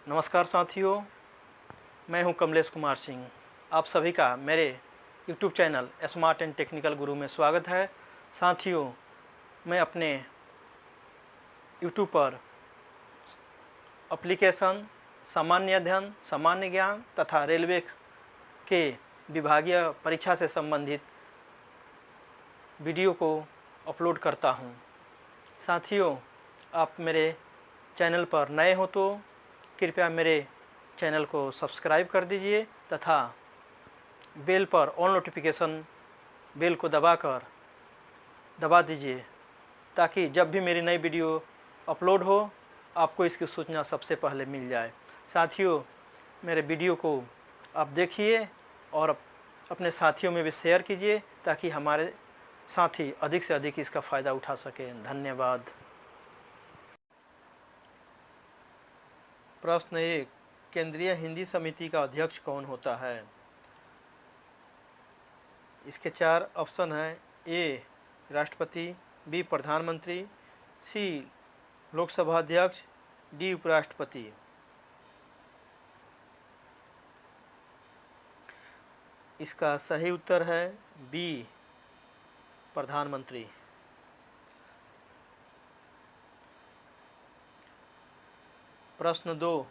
नमस्कार साथियों, मैं हूं कमलेश कुमार सिंह। आप सभी का मेरे YouTube channel smart and technical गुरु में स्वागत है। साथियों, मैं अपने YouTube पर एप्लीकेशन, सामान्य अध्ययन, सामान्य ज्ञान तथा रेलवे के विभागीय परीक्षा से संबंधित वीडियो को अपलोड करता हूं। साथियों, आप मेरे चैनल पर नए हो तो कृपया मेरे चैनल को सब्सक्राइब कर दीजिए तथा बेल पर ऑल नोटिफिकेशन बेल को दबा दीजिए ताकि जब भी मेरी नई वीडियो अपलोड हो आपको इसकी सूचना सबसे पहले मिल जाए। साथियों, मेरे वीडियो को आप देखिए और अपने साथियों में भी शेयर कीजिए ताकि हमारे साथी अधिक से अधिक इसका फ़ायदा उठा सकें। धन्यवाद। प्रश्न 1, केंद्रीय हिंदी समिति का अध्यक्ष कौन होता है? इसके 4 ऑप्शन हैं। ए राष्ट्रपति, बी प्रधानमंत्री, सी लोकसभा अध्यक्ष, डी उपराष्ट्रपति। इसका सही उत्तर है बी प्रधानमंत्री। प्रश्न 2,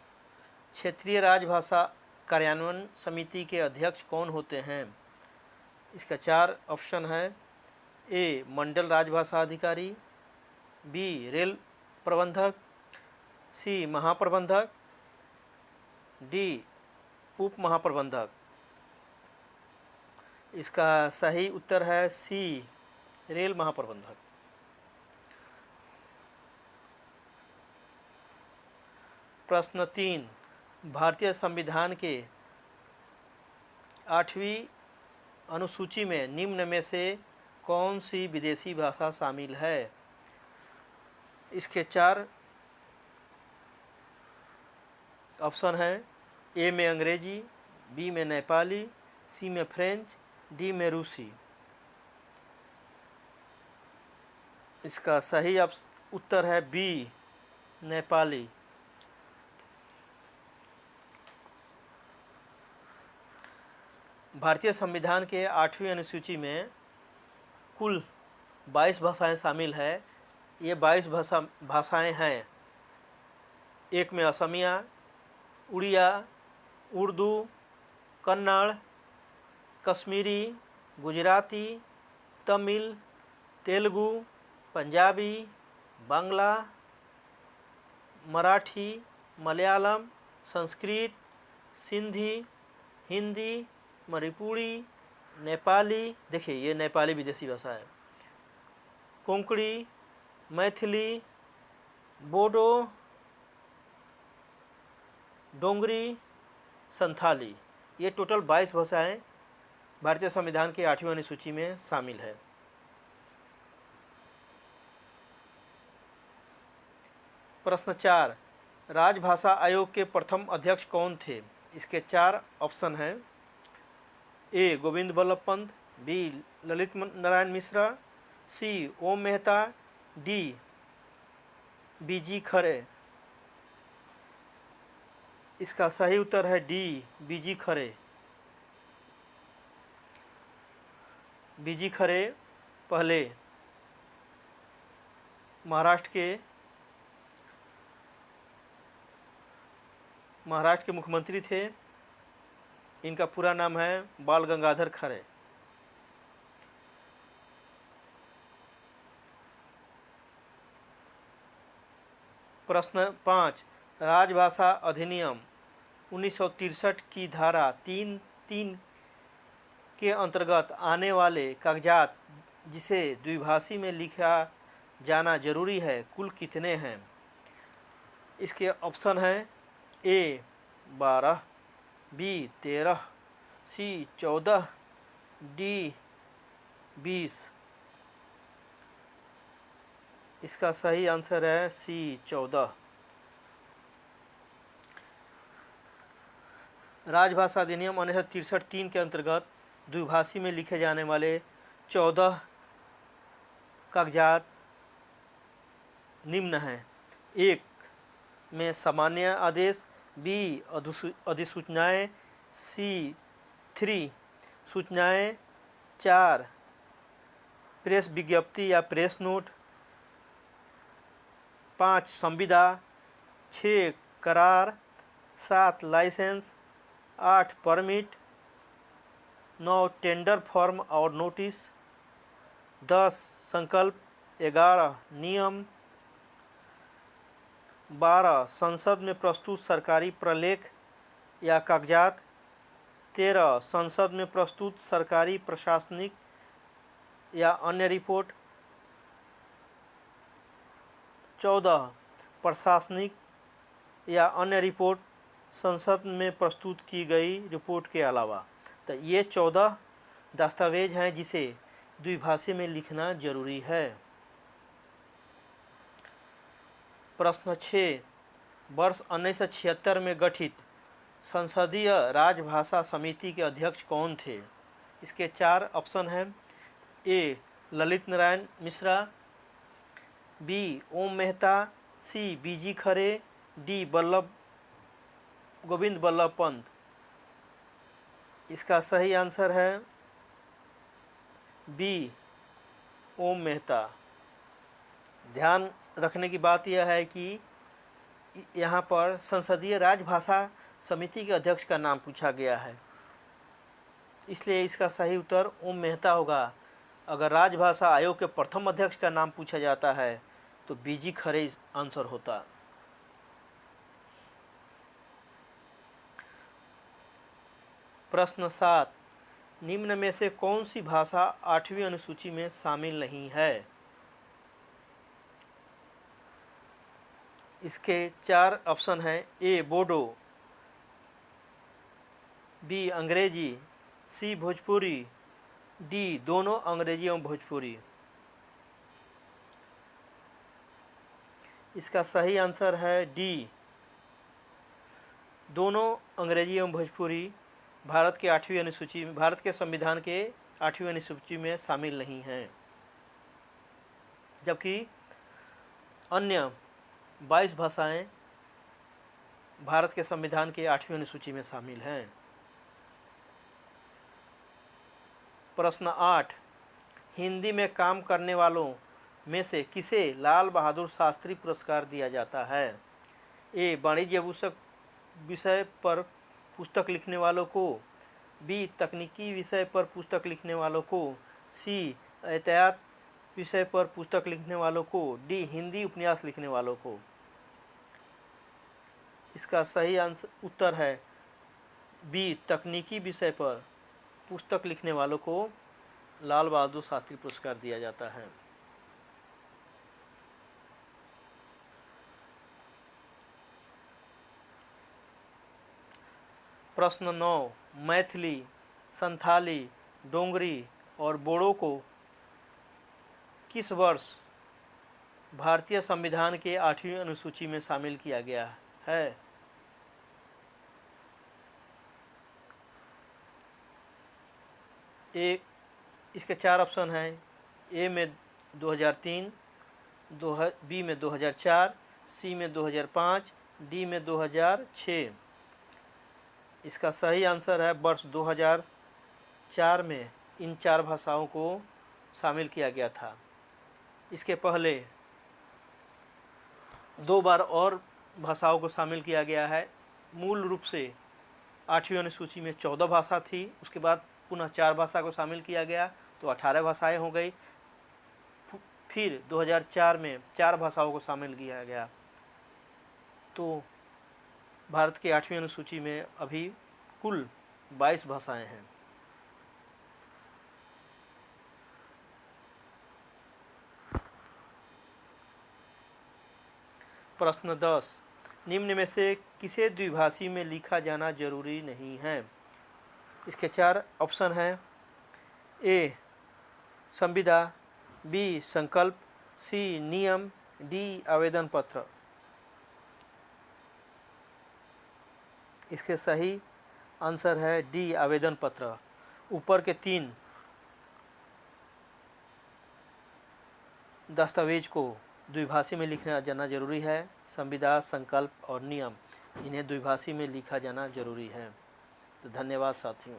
क्षेत्रीय राजभाषा कार्यान्वयन समिति के अध्यक्ष कौन होते हैं? इसका 4 ऑप्शन है। ए मंडल राजभाषा अधिकारी, बी रेल प्रबंधक, सी महाप्रबंधक, डी उप महाप्रबंधक। इसका सही उत्तर है सी रेल महाप्रबंधक। प्रश्न 3, भारतीय संविधान के 8वीं अनुसूची में निम्न में से कौन सी विदेशी भाषा शामिल है? इसके 4 ऑप्शन हैं। ए में अंग्रेजी, बी में नेपाली, सी में फ्रेंच, डी में रूसी। इसका सही उत्तर है बी नेपाली। भारतीय संविधान के 8वीं अनुसूची में कुल 22 भाषाएं शामिल है। ये 22 भाषाएं हैं। एक में असमिया, उड़िया, उर्दू, कन्नड़, कश्मीरी, गुजराती, तमिल, तेलुगु, पंजाबी, बांग्ला, मराठी, मलयालम, संस्कृत, सिंधी, हिंदी, मणिपुरी, नेपाली, देखिए ये नेपाली विदेशी भाषा है, कोंकणी, मैथिली, बोडो, डोंगरी, संथाली। ये टोटल 22 भाषाएं भारतीय संविधान के 8वीं अनुसूची में शामिल है। प्रश्न 4, राजभाषा आयोग के प्रथम अध्यक्ष कौन थे? इसके 4 ऑप्शन हैं। ए गोविंद बल्लभ पंत, बी ललित नारायण मिश्रा, सी ओम मेहता, डी बीजी खरे। इसका सही उत्तर है डी बीजी खरे। बीजी खरे पहले महाराष्ट्र के मुख्यमंत्री थे। इनका पूरा नाम है बाल गंगाधर खरे। प्रश्न 5, राजभाषा अधिनियम 1963 की धारा 3(3) के अंतर्गत आने वाले कागजात जिसे द्विभाषी में लिखा जाना जरूरी है कुल कितने हैं? इसके ऑप्शन हैं। ए 12, बी 13, सी 14, डी 20। इसका सही आंसर है सी 14। राजभाषा अधिनियम 1963(3) के अंतर्गत द्विभाषी में लिखे जाने वाले 14 कागजात निम्न हैं। 1 में सामान्य आदेश, बी अधिसूचनाएँ, सी 3 सूचनाएँ, 4 प्रेस विज्ञप्ति या प्रेस नोट, 5 संविदा, 6 करार, 7 लाइसेंस, 8 परमिट, 9 टेंडर फॉर्म और नोटिस, 10 संकल्प, 11 नियम, 12 संसद में प्रस्तुत सरकारी प्रलेख या कागजात, 13 संसद में प्रस्तुत सरकारी प्रशासनिक या अन्य रिपोर्ट, 14 प्रशासनिक या अन्य रिपोर्ट संसद में प्रस्तुत की गई रिपोर्ट के अलावा। तो ये 14 दस्तावेज हैं जिसे द्विभाषी में लिखना जरूरी है। प्रश्न 6, वर्ष 1976 में गठित संसदीय राजभाषा समिति के अध्यक्ष कौन थे? इसके 4 ऑप्शन हैं। ए ललित नारायण मिश्रा, बी ओम मेहता, सी बीजी खरे, डी गोविंद बल्लभ पंत। इसका सही आंसर है बी ओम मेहता। ध्यान रखने की बात यह है कि यहाँ पर संसदीय राजभाषा समिति के अध्यक्ष का नाम पूछा गया है, इसलिए इसका सही उत्तर ओम मेहता होगा। अगर राजभाषा आयोग के प्रथम अध्यक्ष का नाम पूछा जाता है तो बीजी खरे आंसर होता। प्रश्न 7, निम्न में से कौन सी भाषा 8वीं अनुसूची में शामिल नहीं है? इसके 4 ऑप्शन हैं। ए बोडो, बी अंग्रेजी, सी भोजपुरी, डी दोनों अंग्रेजी एवं भोजपुरी। इसका सही आंसर है डी दोनों अंग्रेजी एवं भोजपुरी भारत के 8वीं अनुसूची में, भारत के संविधान के 8वीं अनुसूची में शामिल नहीं हैं, जबकि अन्य 22 भाषाएं भारत के संविधान के 8वीं अनुसूची में शामिल हैं। प्रश्न 8, हिंदी में काम करने वालों में से किसे लाल बहादुर शास्त्री पुरस्कार दिया जाता है? ए वाणिज्य विषय पर पुस्तक लिखने वालों को, बी तकनीकी विषय पर पुस्तक लिखने वालों को, सी एहतियात विषय पर पुस्तक लिखने वालों को, डी हिंदी उपन्यास लिखने वालों को। इसका सही उत्तर है बी तकनीकी विषय पर पुस्तक लिखने वालों को लाल बहादुर शास्त्री पुरस्कार दिया जाता है। प्रश्न 9, मैथिली, संथाली, डोंगरी और बोडो को किस वर्ष भारतीय संविधान के 8वीं अनुसूची में शामिल किया गया है? ए इसके 4 ऑप्शन हैं। ए में 2003, बी में 2004, सी में 2005, डी में 2006। इसका सही आंसर है वर्ष 2004 में इन 4 भाषाओं को शामिल किया गया था। इसके पहले 2 बार और भाषाओं को शामिल किया गया है। मूल रूप से 8वीं अनुसूची में 14 भाषा थी, उसके बाद पुनः 4 भाषा को शामिल किया गया तो 18 भाषाएं हो गई। फिर 2004 में 4 भाषाओं को शामिल किया गया तो भारत की 8वीं अनुसूची में अभी कुल 22 भाषाएं हैं। प्रश्न 10, निम्न में से किसे द्विभाषी में लिखा जाना जरूरी नहीं है? इसके 4 ऑप्शन हैं। ए संविदा, बी संकल्प, सी नियम, डी आवेदन पत्र। इसके सही आंसर है डी आवेदन पत्र। ऊपर के 3 दस्तावेज को द्विभाषी में लिखा जाना जरूरी है, संविदा, संकल्प और नियम। इन्हें द्विभाषी में लिखा जाना जरूरी है। तो धन्यवाद साथियों।